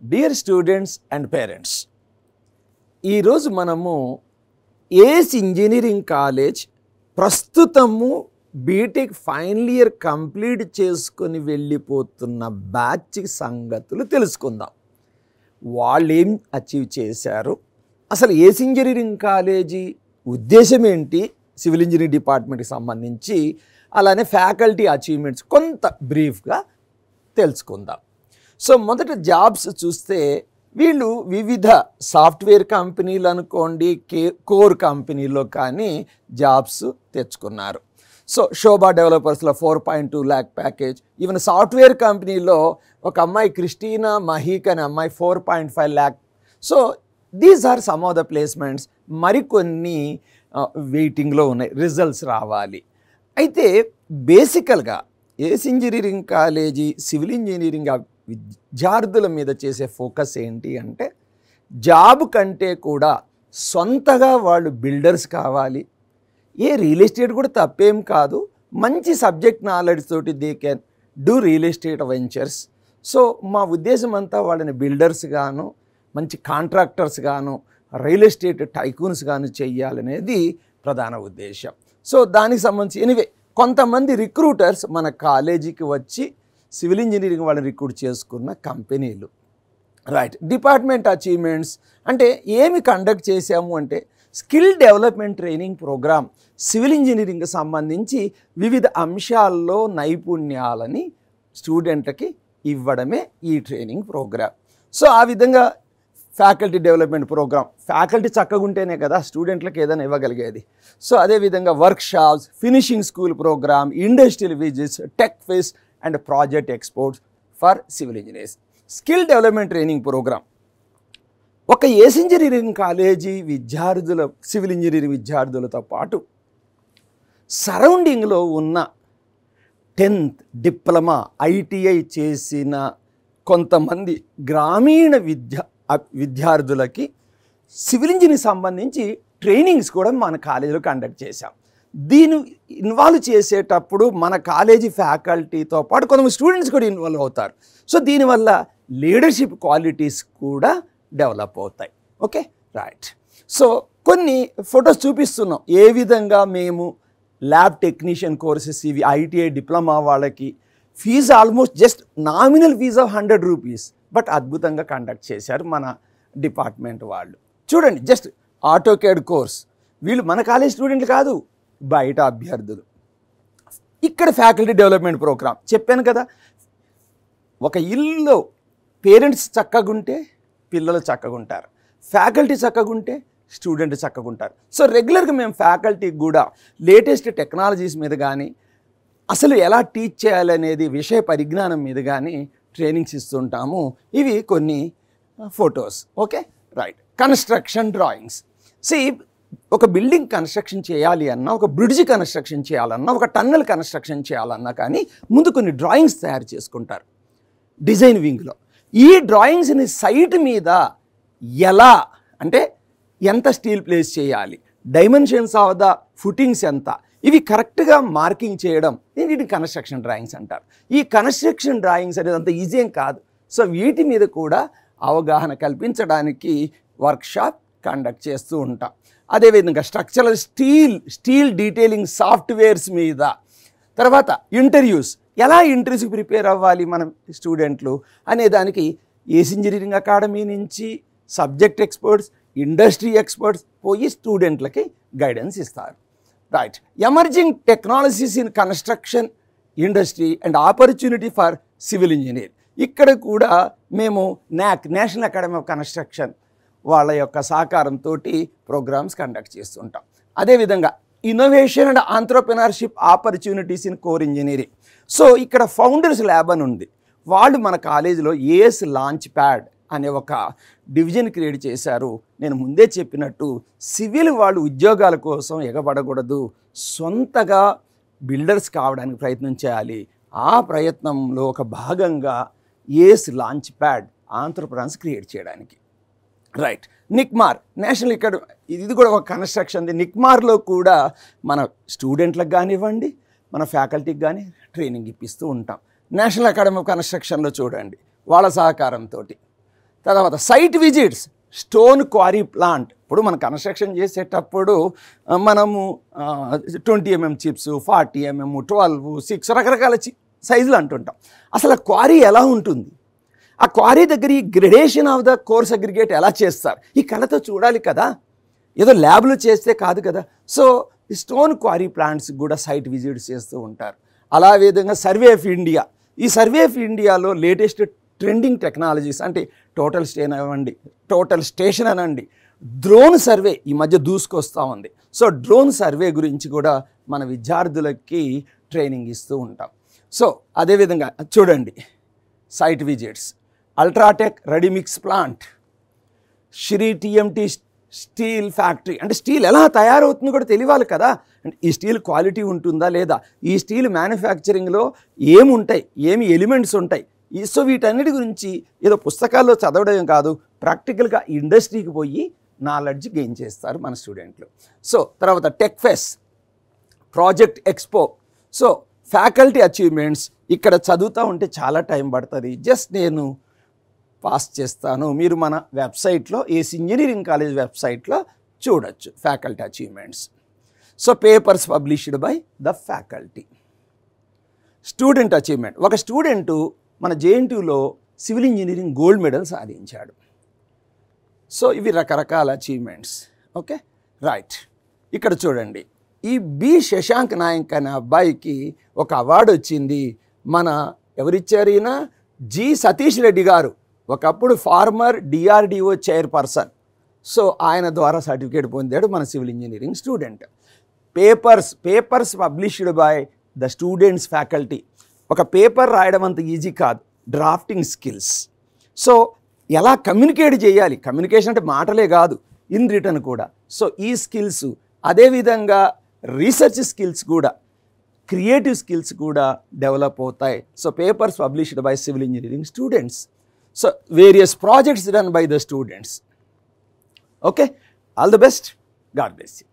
Dear students and parents, ఈరోజు మనము ఏస్ engineering college ప్రస్తుతము బీటెక్ ఫైనల్ ఇయర్ కంప్లీట్ చేసుకొని వెళ్ళిపోతున్న బ్యాచ్ సంగతులు తెలుసుకుందాం. వాళ్ళు ఏం అచీవ్ చేశారు, అసలు ఏస్ ఇంజనీరింగ్ కాలేజీ ఉద్దేశం ఏంటి, సివిల్ ఇంజనీరింగ్ డిపార్ట్మెంట్కి సంబంధించి, అలానే ఫ్యాకల్టీ అచీవ్మెంట్స్ కొంత బ్రీఫ్గా తెలుసుకుందాం. సో మొదట జాబ్స్ చూస్తే వీళ్ళు వివిధ సాఫ్ట్వేర్ కంపెనీలు అనుకోండి, కోర్ కంపెనీలో కానీ జాబ్స్ తెచ్చుకున్నారు. సో శోభా డెవలపర్స్లో 4.2 lakh ప్యాకేజ్, ఈవెన్ సాఫ్ట్వేర్ కంపెనీలో ఒక అమ్మాయి క్రిస్టీనా మహీక్ అనే అమ్మాయి 4.5 lakh. So these are some of the placements. మరికొన్ని వెయిటింగ్లో ఉన్నాయి, రిజల్ట్స్ రావాలి. అయితే బేసికల్గా ACE engineering college civil engineering విద్యార్థుల మీద చేసే ఫోకస్ ఏంటి అంటే, జాబ్ కంటే కూడా సొంతగా వాళ్ళు బిల్డర్స్ కావాలి. రియల్ ఎస్టేట్ కూడా తప్పేం కాదు, మంచి సబ్జెక్ట్ నాలెడ్జ్ తోటి they can do real estate ventures. So మా ఉద్దేశం అంతా వాళ్ళని బిల్డర్స్ గాను, మంచి కాంట్రాక్టర్స్ గాను, రియల్ ఎస్టేట్ టైకూన్స్ గాను చెయ్యాలనేది ప్రధాన ఉద్దేశం. సో దానికి సంబంధించి ఎనివే కొంతమంది రిక్రూటర్స్ మన కాలేజీకి వచ్చి సివిల్ ఇంజనీరింగ్ వాళ్ళని రిక్రూట్ చేసుకున్న కంపెనీలు. రైట్. డిపార్ట్మెంట్ అచీవ్మెంట్స్ అంటే ఏమి కండక్ట్ చేశాము అంటే, skill development training programme civil ఇంజనీరింగ్కి సంబంధించి వివిధ అంశాల్లో నైపుణ్యాలని స్టూడెంట్లకి ఇవ్వడమే ఈ ట్రైనింగ్ ప్రోగ్రామ్. సో ఆ విధంగా ఫ్యాకల్టీ డెవలప్మెంట్ ప్రోగ్రామ్, ఫ్యాకల్టీ చక్కగా ఉంటేనే కదా స్టూడెంట్లకు ఏదైనా ఇవ్వగలిగేది. సో అదేవిధంగా workshops, finishing school program, industrial visits, tech fest and project exports for civil engineers. Skill development training program ఒక ఏస్ ఇంజనీరింగ్ కాలేజీ విద్యార్థుల, సివిల్ ఇంజనీరింగ్ విద్యార్థులతో పాటు సరౌండింగ్లో ఉన్న 10th డిప్లొమా, ఐటీఐ చేసిన కొంతమంది గ్రామీణ విద్యార్థులకి సివిల్ ఇంజనీరింగ్ సంబంధించి ట్రైనింగ్స్ కూడా మన కాలేజీలో కండక్ట్ చేశాం. దీన్ని ఇన్వాల్వ్ చేసేటప్పుడు మన కాలేజీ ఫ్యాకల్టీతో పాటు కొంతమంది స్టూడెంట్స్ కూడా ఇన్వాల్వ్ అవుతారు. సో దీనివల్ల లీడర్షిప్ క్వాలిటీస్ కూడా డెవలప్ అవుతాయి. Okay, right. సో కొన్ని ఫొటోస్ చూపిస్తున్నాం, ఏ విధంగా మేము ల్యాబ్ టెక్నీషియన్ కోర్సెస్ ఇవి ఐటీఐ డిప్లొమా వాళ్ళకి fee almost just nominal fee of 100 rupees, but అద్భుతంగా కండక్ట్ చేశారు మన డిపార్ట్మెంట్ వాళ్ళు. చూడండి, జస్ట్ ఆటోకేడ్ కోర్స్, వీళ్ళు మన కాలేజ్ స్టూడెంట్లు కాదు, బయట అభ్యర్థులు. ఇక్కడ ఫ్యాకల్టీ డెవలప్మెంట్ ప్రోగ్రామ్ చెప్పాను కదా, ఒక ఇల్లు పేరెంట్స్ చక్కగుంటే పిల్లలు చక్కగుంటారు, ఫ్యాకల్టీ చక్కగుంటే స్టూడెంట్ చక్కగుంటారు. సో రెగ్యులర్గా మేము ఫ్యాకల్టీకి కూడా లేటెస్ట్ టెక్నాలజీస్ మీద కానీ, అసలు ఎలా టీచ్ చేయాలనేది విషయ పరిజ్ఞానం మీద కానీ ట్రైనింగ్స్ ఇస్తుంటాము. ఇవి కొన్ని photos. Okay, right. Construction drawings. ఒక బిల్డింగ్ కన్స్ట్రక్షన్ చేయాలి అన్నా, ఒక బ్రిడ్జ్ కన్స్ట్రక్షన్ చేయాలన్నా, ఒక టన్నెల్ కన్స్ట్రక్షన్ చేయాలన్నా కానీ ముందు కొన్ని డ్రాయింగ్స్ తయారు చేసుకుంటారు డిజైన్ వింగ్లో. ఈ డ్రాయింగ్స్ని సైట్ మీద ఎలా అంటే, ఎంత స్టీల్ ప్లేస్ చేయాలి, డైమెన్షన్స్ ఆఫ్ ద ఫుటింగ్స్ ఎంత, ఇవి కరెక్ట్గా మార్కింగ్ చేయడం, వీటిని కన్స్ట్రక్షన్ డ్రాయింగ్స్ అంటారు. ఈ కన్స్ట్రక్షన్ డ్రాయింగ్స్ అనేది అంత ఈజీ ఏం కాదు. సో వీటి మీద కూడా అవగాహన కల్పించడానికి వర్క్షాప్ కండక్ట్ చేస్తూ ఉంటాం. అదేవిధంగా స్ట్రక్చరల్ స్టీల్ డీటెయిలింగ్ సాఫ్ట్వేర్స్ మీద, తర్వాత ఇంటర్వ్యూస్, ఎలా ఇంటర్వ్యూస్కి ప్రిపేర్ అవ్వాలి మనం స్టూడెంట్లు అనే దానికి ఏస్ ఇంజనీరింగ్ అకాడమీ నుంచి సబ్జెక్ట్ ఎక్స్పర్ట్స్, ఇండస్ట్రీ ఎక్స్పర్ట్స్ పోయి స్టూడెంట్లకి గైడెన్స్ ఇస్తారు. Right. Emerging technologies in construction industry and opportunity for civil engineer. ఇక్కడ కూడా మేము నేషనల్ అకాడమీ ఆఫ్ కన్స్ట్రక్షన్ వాళ్ళ యొక్క సహకారంతో ప్రోగ్రామ్స్ కండక్ట్ చేస్తుంటాం. అదేవిధంగా innovation and entrepreneurship opportunities in core engineering. So ఇక్కడ ఫౌండర్స్ ల్యాబ్ అని ఉంది, వాళ్ళు మన కాలేజీలో ఏఎస్ లాంచ్ ప్యాడ్ అనే ఒక డివిజన్ క్రియేట్ చేశారు. నేను ముందే చెప్పినట్టు సివిల్ వాళ్ళు ఉద్యోగాల కోసం ఎగబడకూడదు, సొంతగా బిల్డర్స్ కావడానికి ప్రయత్నం చేయాలి. ఆ ప్రయత్నంలో ఒక భాగంగా ఏఎస్ లాంచ్ ప్యాడ్ ఆంట్రప్రెనర్స్ క్రియేట్ చేయడానికి. రైట్. నిక్మార్ నేషనల్ అకాడమీ, ఇది కూడా ఒక కన్స్ట్రక్షన్ది. నిక్మార్లో కూడా మన స్టూడెంట్లకు కానివ్వండి, మన ఫ్యాకల్టీకి కానీ ట్రైనింగ్ ఇప్పిస్తూ ఉంటాం. నేషనల్ అకాడమీ ఆఫ్ కన్స్ట్రక్షన్లో చూడండి, వాళ్ళ సహకారంతో తర్వాత site visits, stone quarry plant. ఇప్పుడు మనం కన్స్ట్రక్షన్ చేసేటప్పుడు మనము 20 mm చిప్స్, 40 mm, 12, 6 రకరకాల సైజులు అంటుంటాం. అసలు ఆ క్వారీ ఎలా ఉంటుంది, ఆ క్వారీ దగ్గర ఈ gradation of the coarse aggregate ఎలా చేస్తారు, ఈ కళతో చూడాలి కదా, ఏదో ల్యాబ్లో చేస్తే కాదు కదా. సో ఈ స్టోన్ క్వారీ ప్లాంట్స్ కూడా సైట్ విజిట్స్ చేస్తూ ఉంటారు. అలా విధంగా సర్వే ఆఫ్ ఇండియా, ఈ సర్వే ఆఫ్ ఇండియాలో లేటెస్ట్ ట్రెండింగ్ టెక్నాలజీస్ అంటే టోటల్ స్టేషన్ అనండి, డ్రోన్ సర్వే ఈ మధ్య దూసుకొస్తూ ఉంది. సో డ్రోన్ సర్వే గురించి కూడా మన విద్యార్థులకి ట్రైనింగ్ ఇస్తూ ఉంటాం. సో అదేవిధంగా చూడండి site visits, UltraTech readymix plant, Shri TMT steel factory. అంటే స్టీల్ ఎలా తయారవుతుందో కూడా తెలియాలి కదా, అంటే ఈ స్టీల్ క్వాలిటీ ఉంటుందా లేదా, ఈ స్టీల్ మ్యానుఫ్యాక్చరింగ్లో ఏముంటాయి, ఏమి ఎలిమెంట్స్ ఉంటాయి. సో వీటన్నిటి గురించి ఏదో పుస్తకాల్లో చదవడం కాదు, ప్రాక్టికల్గా ఇండస్ట్రీకి పోయి నాలెడ్జ్ గెయిన్ చేస్తారు మన స్టూడెంట్లు. సో తర్వాత tech fest, project expo. So faculty achievements ఇక్కడ చదువుతూ ఉంటే చాలా టైం పడుతుంది, జస్ట్ నేను పాస్ చేస్తాను. మీరు మన వెబ్సైట్లో, ఏసీ ఇంజనీరింగ్ కాలేజ్ వెబ్సైట్లో చూడొచ్చు faculty achievements. So papers published by the faculty. Student achievement, ఒక స్టూడెంటు మన జేఎన్టీయూలో సివిల్ ఇంజనీరింగ్ గోల్డ్ మెడల్ సాధించాడు. సో ఇవి రకరకాల అచీవ్మెంట్స్. ఓకే రైట్, ఇక్కడ చూడండి ఈ బి శశాంక్ నాయక్ అనే అబ్బాయికి ఒక అవార్డు వచ్చింది. మన ఎవరిచ్చారు, ఈయన జి సతీష్ రెడ్డి గారు, ఒకప్పుడు ఫార్మర్ డిఆర్డిఓ చైర్పర్సన్. సో ఆయన ద్వారా సర్టిఫికేట్ పొందాడు మన civil engineering student. Papers published by the students faculty. ఒక పేపర్ రాయడం అంత ఈజీ కాదు, డ్రాఫ్టింగ్ స్కిల్స్. సో ఎలా కమ్యూనికేట్ చేయాలి, కమ్యూనికేషన్ అంటే మాటలే కాదు, ఇన్ రిటర్న్ కూడా. సో ఈ స్కిల్స్, అదేవిధంగా రీసెర్చ్ స్కిల్స్ కూడా, క్రియేటివ్ స్కిల్స్ కూడా డెవలప్ అవుతాయి. So papers published by civil engineering students. So various projects done by the students. Okay, all the best, God bless you.